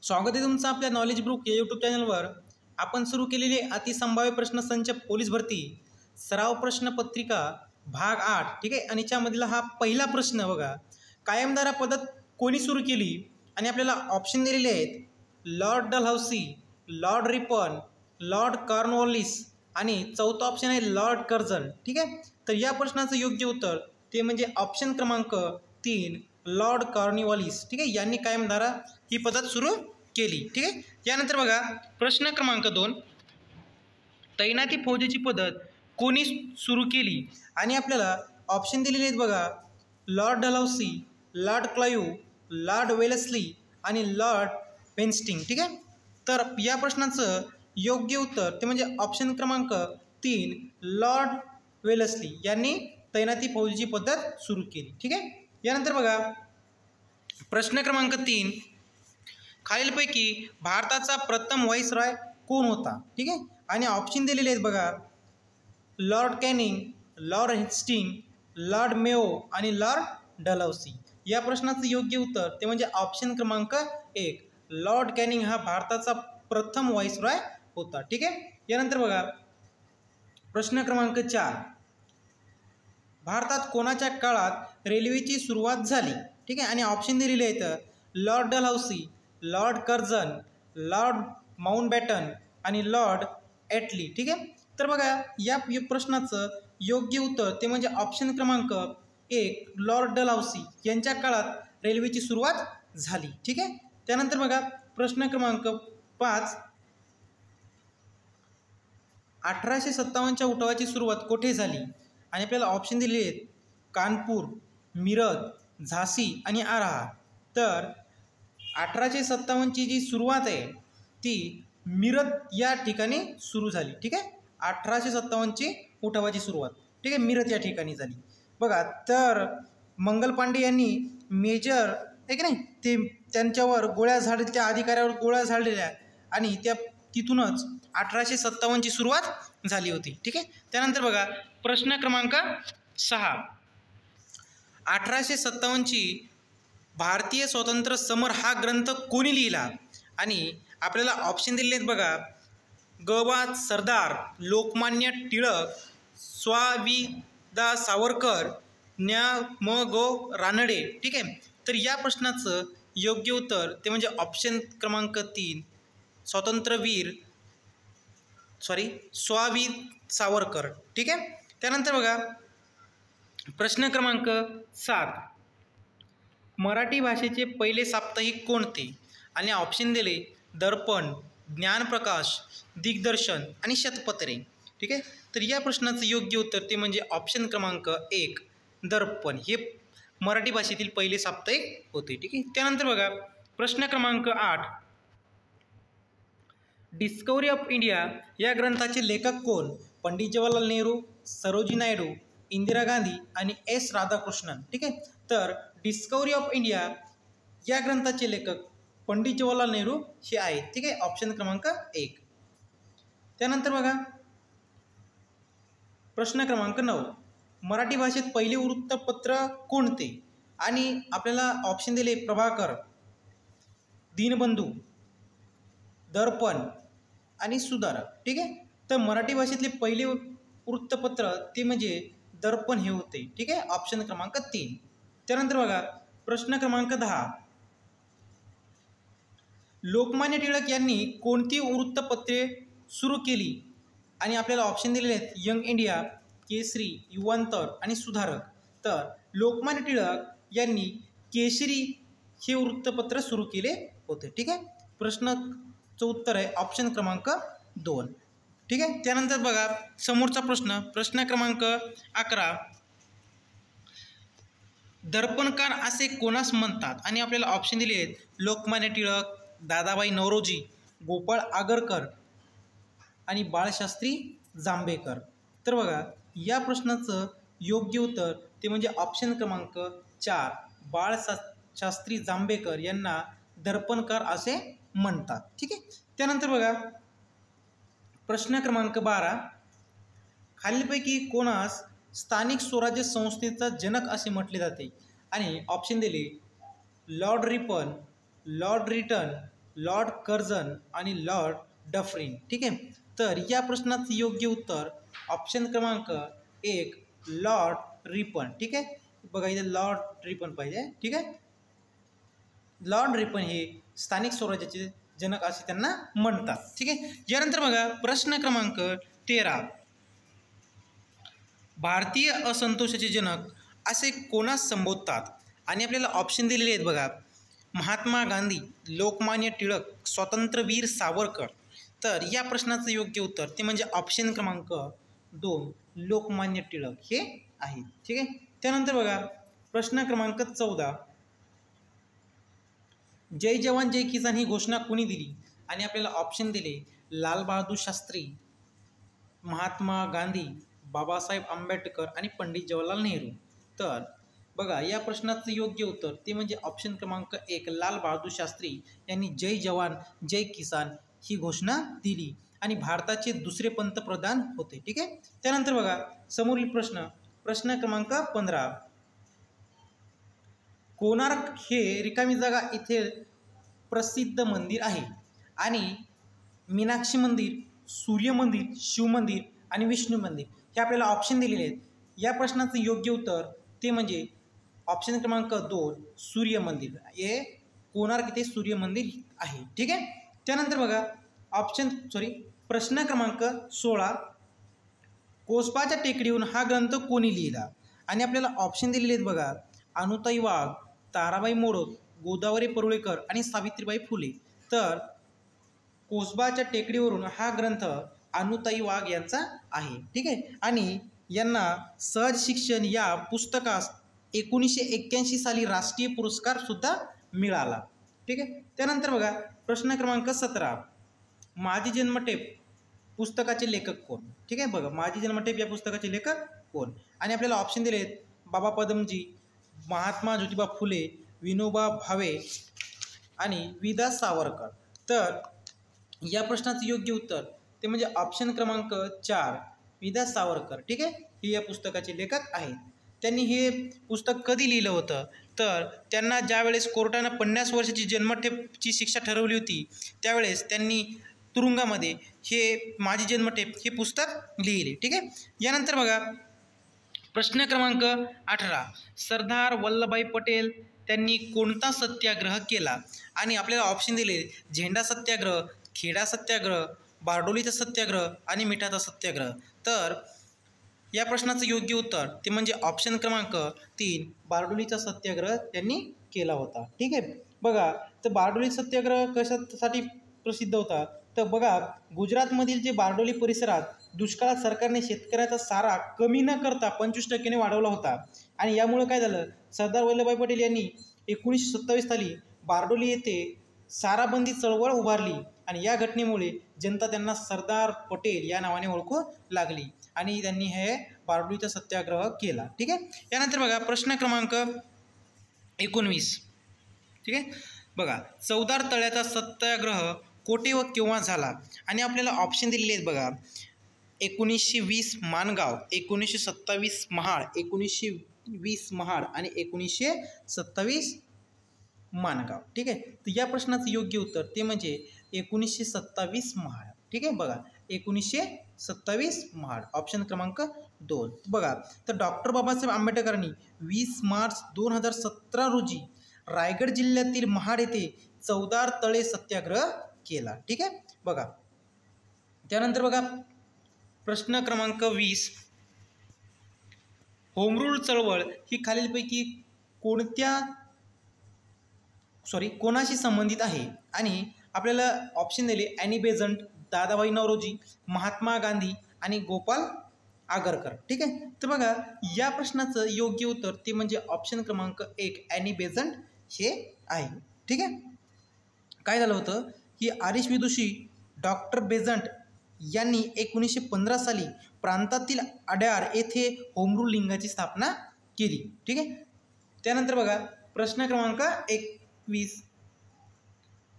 स्वागत आहे तुमचं आपल्या नॉलेज बुक या यूट्यूब चॅनलवर। आपण सुरू केलेले अतिसंभाव्य प्रश्नसंच पोलीस भरती सराव प्रश्नपत्रिका भाग 8 ठीक आहे। आणि याच्यामधला हा पहिला प्रश्न बघा, कायमधारा पद्धत कोणी सुरू केली आणि आपल्याला ऑप्शन दिलेले आहेत Lord Dalhousie, Lord Ripon, Lord Cornwallis आणि चौथा ऑप्शन आहे लॉर्ड कर्झन ठीक आहे। तर या प्रश्नाचं योग्य उत्तर ते म्हणजे ऑप्शन क्रमांक 3 लॉर्ड कॉर्नवॉलिस ठीक आहे, यांनी कायमधारा ही पद्धत सुरू केली ठीक आहे। यानंतर बघा प्रश्न क्रमांक 2, तैनाती फौजेची पद्धत कोणी सुरू केली आणि आपल्याला ऑप्शन दिलेले आहेत बघा, Lord Dalhousie, Lord Clive, Lord Wellesley आणि लॉर्ड पेन्स्टिंग ठीक आहे। तर या प्रश्नाचं योग्य उत्तर ते म्हणजे ऑप्शन क्रमांक 3 लॉर्ड वेलेस्ली यांनी तैनाती फौजेची पद्धत सुरू केली ठीक आहे। यानंतर बघा प्रश्न क्रमांक 3, खालीलपैकी भारताचा प्रथम व्हाईसरॉय कोण होता ठीक आहे। आणि ऑप्शन दिलेले आहेत बघा, Lord Canning, Lord Hastings, Lord Mayo आणि लॉर्ड डलहौसी। या प्रश्नाचं योग्य उत्तर ते म्हणजे ऑप्शन क्रमांक 1 लॉर्ड कॅनिंग हा भारताचा प्रथम व्हाईसरॉय होता ठीक आहे। यानंतर बघा प्रश्न क्रमांक 4, भारतात कोणाच्या काळात रेल्वेची सुरुवात झाली ठीक आहे। आणि ऑप्शन दिलेले आहेत Lord Dalhousie, Lord Curzon, Lord Mountbatten आणि लॉर्ड ॲटली ठीक आहे। तर बघा या प्रश्नाचं योग्य उत्तर ते म्हणजे ऑप्शन क्रमांक 1 लॉर्ड डलहौसी यांच्या काळात रेल्वेची सुरुवात झाली ठीक आहे। त्यानंतर बघा प्रश्न क्रमांक 5, 1857च्या उठावाची सुरुवात कुठे झाली आणि आपल्याला ऑप्शन दिलेले आहेत कानपूर, मिरज, झाशी आणि आराहा। तर 1857ची जी सुरुवात आहे ती मिरज या ठिकाणी सुरू झाली ठीक आहे। 1857ची उठावाची सुरुवात ठीक आहे मिरज या ठिकाणी झाली बघा। तर मंगल पांडे यांनी मेजर आहे की नाही ते त्यांच्यावर गोळ्या झाडल्या, त्या अधिकाऱ्यावर गोळ्या झाडलेल्या आणि त्या तिथूनच 1857ची सुरुवात झाली होती ठीक आहे। त्यानंतर बघा प्रश्न क्रमांक 6, 1857ची भारतीय स्वातंत्र्य समर हा ग्रंथ कोणी लिहिला आणि आपल्याला ऑप्शन दिलेले आहेत बघा, ग बा सरदार, लोकमान्य टिळक, स्वाविदा सावरकर, न्या म गो रानडे ठीक आहे। तर या प्रश्नाचं योग्य उत्तर ते म्हणजे ऑप्शन क्रमांक 3 स्वावी सावरकर ठीक आहे। त्यानंतर बघा प्रश्न क्रमांक 7, मराठी भाषेचे पहिले साप्ताहिक कोणते आणि ऑप्शन दिले दर्पण, ज्ञानप्रकाश, दिग्दर्शन आणि शतपत्रे ठीक आहे। तर या प्रश्नाचं योग्य उत्तर ते म्हणजे ऑप्शन क्रमांक 1 दर्पण हे मराठी भाषेतील पहिले साप्ताहिक होते ठीक आहे। त्यानंतर बघा प्रश्न क्रमांक 8, डिस्कवरी ऑफ इंडिया या ग्रंथाचे लेखक कोण? पंडित जवाहरलाल नेहरू, सरोजिनी नायडू, इंदिरा गांधी आणि एस राधाकृष्णन ठीक आहे। तर डिस्कवरी ऑफ इंडिया या ग्रंथाचे लेखक पंडित जवाहरलाल नेहरू हे आहेत ठीक आहे, ऑप्शन क्रमांक 1। त्यानंतर बघा प्रश्न क्रमांक 9, मराठी भाषेत पहिले वृत्तपत्र कोणते आणि आपल्याला ऑप्शन दिले प्रभाकर, दीनबंधू, दर्पण आणि सुधारक ठीक आहे। तर मराठी भाषेतले पहिले वृत्तपत्र ते म्हणजे दर्पण हे होते ठीक आहे, ऑप्शन क्रमांक 3। त्यानंतर बघा प्रश्न क्रमांक 10, लोकमान्य टिळक यांनी कोणती वृत्तपत्रे सुरू केली आणि आपल्याला ऑप्शन दिलेले आहेत यंग इंडिया, केसरी, युवांतर आणि सुधारक। तर लोकमान्य टिळक यांनी केसरी हे वृत्तपत्र सुरू केले होते ठीक आहे। प्रश्नाचं उत्तर आहे ऑप्शन क्रमांक 2 ठीक आहे। त्यानंतर बघा समोरचा प्रश्न क्रमांक 11, दर्पणकार असे कोणास म्हणतात आणि आपल्याला ऑप्शन दिले आहेत लोकमान्य टिळक, दादाभाई नौरोजी, गोपाळ आगरकर आणि बाळशास्त्री जांभेकर। तर बघा या प्रश्नाचं योग्य उत्तर ते म्हणजे ऑप्शन क्रमांक 4 बाळशास्त्री जांभेकर यांना दर्पणकार असे म्हणतात ठीक आहे। त्यानंतर बघा प्रश्न क्रमांक 12, खालीलपैकी कोणास स्थानिक स्वराज्य संस्थेचा जनक असे म्हटले जाते आणि ऑप्शन दिले Lord Ripon, Lord Lytton, Lord Curzon आणि लॉर्ड डफरिन. ठीक आहे, तर या प्रश्नाचं योग्य उत्तर ऑप्शन क्रमांक 1 लॉर्ड रिपन. ठीक आहे, बघा इथे लॉर्ड रिपन पाहिजे. ठीक आहे, लॉर्ड रिपन हे स्थानिक स्वराज्याचे जनक असे त्यांना म्हणतात. ठीक आहे, यानंतर बघा प्रश्न क्रमांक 13, भारतीय असंतोषाचे जनक असे कोणास संबोधतात? आणि आपल्याला ऑप्शन दिलेले आहेत बघा, महात्मा गांधी, लोकमान्य टिळक, स्वातंत्र्यवीर सावरकर. तर या प्रश्नाचं योग्य उत्तर ते म्हणजे ऑप्शन क्रमांक 2 लोकमान्य टिळक हे आहे. ठीक आहे, त्यानंतर बघा प्रश्न क्रमांक 14, जय जवान जय किसान ही घोषणा कोणी दिली? आणि आपल्याला ऑप्शन दिले लाल बहादूर शास्त्री, महात्मा गांधी, बाबासाहेब आंबेडकर आणि पंडित जवाहरलाल नेहरू. तर बघा या प्रश्नाचं योग्य उत्तर ते म्हणजे ऑप्शन क्रमांक 1 लाल बहादूर शास्त्री यांनी जय जवान जय किसान ही घोषणा दिली आणि भारताचे दुसरे पंतप्रधान होते. ठीक आहे, त्यानंतर बघा समोरील प्रश्न क्रमांक 15, कोणार्क हे रिकामी जागा इथे प्रसिद्ध मंदिर आहे आणि मीनाक्षी मंदिर, सूर्य मंदिर, शिव मंदिर आणि विष्णू मंदिर हे आपल्याला ऑप्शन दिलेले आहेत. या प्रश्नाचं योग्य उत्तर ते म्हणजे ऑप्शन क्रमांक 2 सूर्य मंदिर. हे कोणार्क इथे सूर्य मंदिर आहे. ठीक आहे, त्यानंतर बघा प्रश्न क्रमांक 16, कोसबाच्या टेकडीहून हा ग्रंथ कोणी लिहिला? आणि आपल्याला ऑप्शन दिलेले आहेत बघा, अनुताई वाघ, ताराबाई मोडक, गोदावरी परुळेकर आणि सावित्रीबाई फुले. तर कोसबाच्या टेकडीवरून हा ग्रंथ अनुताई वाघ यांचा आहे. ठीक आहे, आणि यांना सहज शिक्षण या पुस्तकास 1981 साली राष्ट्रीय पुरस्कार सुद्धा मिळाला. ठीक आहे, त्यानंतर बघा प्रश्न क्रमांक 17, माझी जन्मठेप पुस्तकाचे लेखक कोण? ठीक आहे, बघा माझी जन्मठेप या पुस्तकाचे लेखक कोण? आणि आपल्याला ऑप्शन दिले आहेत बाबा पदमजी, महात्मा ज्योतिबा फुले, विनोबा भावे आणि विदा सावरकर. तर या प्रश्नाचं योग्य उत्तर ते म्हणजे ऑप्शन क्रमांक 4 विदा सावरकर. ठीक आहे, हे या पुस्तकाचे लेखक आहेत. त्यांनी हे पुस्तक कधी लिहिलं होतं? तर त्यांना ज्यावेळेस कोर्टानं 50 वर्षाची जन्मठेपची शिक्षा ठरवली होती त्यावेळेस त्यांनी तुरुंगामध्ये हे माझी जन्मठेप हे पुस्तक लिहिले. ठीक आहे, यानंतर बघा प्रश्न क्रमांक 18, सरदार वल्लभभाई पटेल त्यांनी कोणता सत्याग्रह केला? आणि आपल्याला ऑप्शन दिले झेंडा सत्याग्रह, खेडा सत्याग्रह, बारडोलीचा सत्याग्रह आणि मिठाचा सत्याग्रह. तर या प्रश्नाचं योग्य उत्तर ते म्हणजे ऑप्शन क्रमांक 3 बारडोलीचा सत्याग्रह त्यांनी केला होता. ठीक आहे, बघा तर बारडोली सत्याग्रह कशासाठी प्रसिद्ध होता? तर बघा गुजरातमधील जे बारडोली परिसरात दुष्काळात सरकारने शेतकऱ्याचा सारा कमी न करता 25% वाढवला होता आणि यामुळे काय झालं, सरदार वल्लभभाई पटेल यांनी 1927 साली बारडोली येथे साराबंदी चळवळ उभारली आणि या घटनेमुळे जनता त्यांना सरदार पटेल या नावाने ओळखू लागली आणि त्यांनी हे बारडोलीचा सत्याग्रह केला. ठीक आहे, यानंतर बघा प्रश्न क्रमांक 19. ठीक आहे, बघा चौदार तळ्याचा सत्याग्रह कोठे व केव्हा झाला? आणि आपल्याला ऑप्शन दिलेले आहेत बघा, 1920 माणगाव, 1927 महाड, 1920 महाड आणि 1927 माणगाव. ठीक आहे, तर या प्रश्नाचं योग्य उत्तर ते म्हणजे 1927 महाड. ठीक आहे, बघा 1927 महाड ऑप्शन क्रमांक 2. बघा तर डॉक्टर बाबासाहेब आंबेडकरांनी 20 मार्च 2017 रोजी रायगड जिल्ह्यातील महाड येथे चौदार तळे सत्याग्रह केला. ठीक आहे, बघा त्यानंतर बघा प्रश्न क्रमांक 20, होम रूल चळवळ ही खालीलपैकी कोणाशी संबंधित आहे? आणि आपल्याला ऑप्शन दिले ॲनी बेझंट, दादाभाई नौरोजी, महात्मा गांधी आणि गोपाल आगरकर. ठीक आहे, तर बघा या प्रश्नाचं योग्य उत्तर ते म्हणजे ऑप्शन क्रमांक 1 ॲनी बेझंट हे आहे. ठीक आहे, काय झालं होतं की आरिश विदुषी डॉक्टर बेझंट यांनी 1915 साली प्रांतातील अड्यार येथे होम रूल लिंगाची स्थापना केली. ठीक आहे, त्यानंतर बघा प्रश्न क्रमांक 21,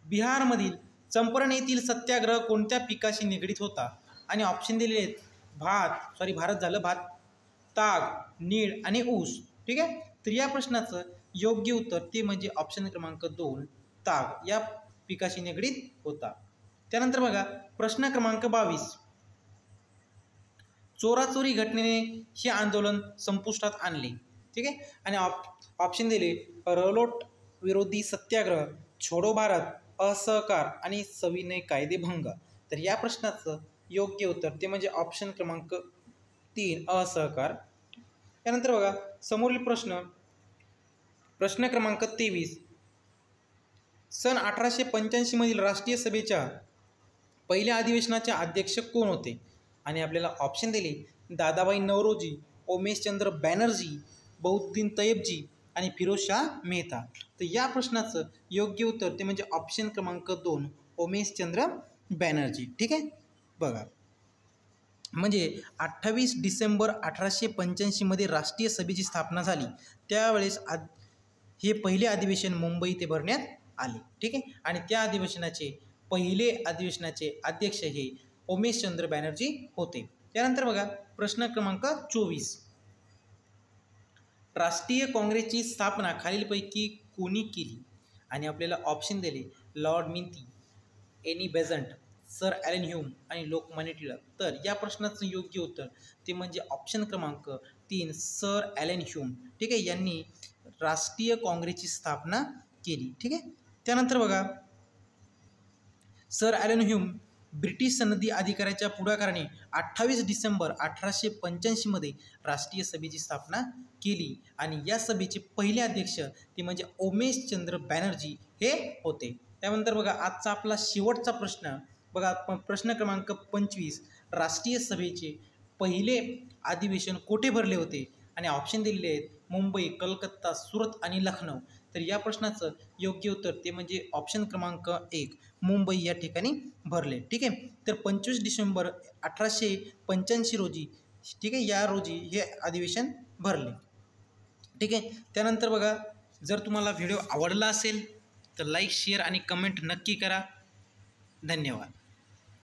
बिहारमधील चंपारण येथील सत्याग्रह कोणत्या पिकाशी निगडीत होता? आणि ऑप्शन दिलेले आहेत भात, ताग, नीळ आणि ऊस. ठीक आहे, तर या प्रश्नाचं योग्य उत्तर ते म्हणजे ऑप्शन क्रमांक 2 ताग या पिकाशी निगडीत होता. त्यानंतर बघा प्रश्न क्रमांक 22, चोराचोरी घटनेने हे आंदोलन संपुष्टात आणले. ठीक आहे. आणि ऑप्शन दिले रलोट विरोधी सत्याग्रह, छोडो भारत, असहकार आणि सविनय कायदेभंग. तर या प्रश्नाचं योग्य उत्तर ते म्हणजे ऑप्शन क्रमांक 3 असहकार. त्यानंतर बघा समोरील प्रश्न क्रमांक 23, सन 1885 मधील राष्ट्रीय सभेच्या पहिल्या अधिवेशनाचे अध्यक्ष कोण होते? आणि आपल्याला ऑप्शन दिले दादाभाई नौरोजी, उमेशचंद्र बॅनर्जी, बौद्दीन तय्यबजी आणि फिरोजशाह मेहता. तर या प्रश्नाचं योग्य उत्तर ते म्हणजे ऑप्शन क्रमांक 2 उमेशचंद्र बॅनर्जी. ठीक आहे. बघा म्हणजे 28 डिसेंबर 1885 मध्ये राष्ट्रीय सभेची स्थापना झाली. त्यावेळेस हे पहिले अधिवेशन मुंबई येथे भरण्यात आले. ठीक आहे. आणि त्या अधिवेशनाचे अध्यक्ष हे उमेशचंद्र बॅनर्जी होते. त्यानंतर बघा प्रश्न क्रमांक 24, राष्ट्रीय काँग्रेसची स्थापना खालीलपैकी कोणी केली? आणि आपल्याला ऑप्शन दिले Lord Minto, Annie Besant, sir Allan Hume आणि लोकमान्य टिळक. तर या प्रश्नाचं योग्य उत्तर ते म्हणजे ऑप्शन क्रमांक 3 सर ॲलन ह्यूम. ठीक आहे. यांनी राष्ट्रीय काँग्रेसची स्थापना केली. ठीक आहे. त्यानंतर बघा सर ॲलन ह्यूम ब्रिटिश सनदी अधिकाऱ्याच्या पुढाकाराने 28 डिसेंबर 1885 मध्ये राष्ट्रीय सभेची स्थापना केली आणि या सभेचे पहिले अध्यक्ष ते म्हणजे उमेशचंद्र बॅनर्जी हे होते. त्यानंतर बघा आजचा आपला शेवटचा प्रश्न बघा प्रश्न क्रमांक 25, राष्ट्रीय सभेचे पहिले अधिवेशन कोठे भरले होते? आणि ऑप्शन दिलेले आहेत मुंबई, कलकत्ता, सुरत आणि लखनौ. तर या प्रश्नाचं योग्य उत्तर ते म्हणजे ऑप्शन क्रमांक 1 मुंबई या ठिकाणी भरले. ठीक आहे. तर 25 डिसेंबर 1885 रोजी ठीक आहे या रोजी हे अधिवेशन भरले. ठीक आहे. त्यानंतर बघा जर तुम्हाला व्हिडिओ आवडला असेल तर लाईक, शेअर आणि कमेंट नक्की करा. धन्यवाद.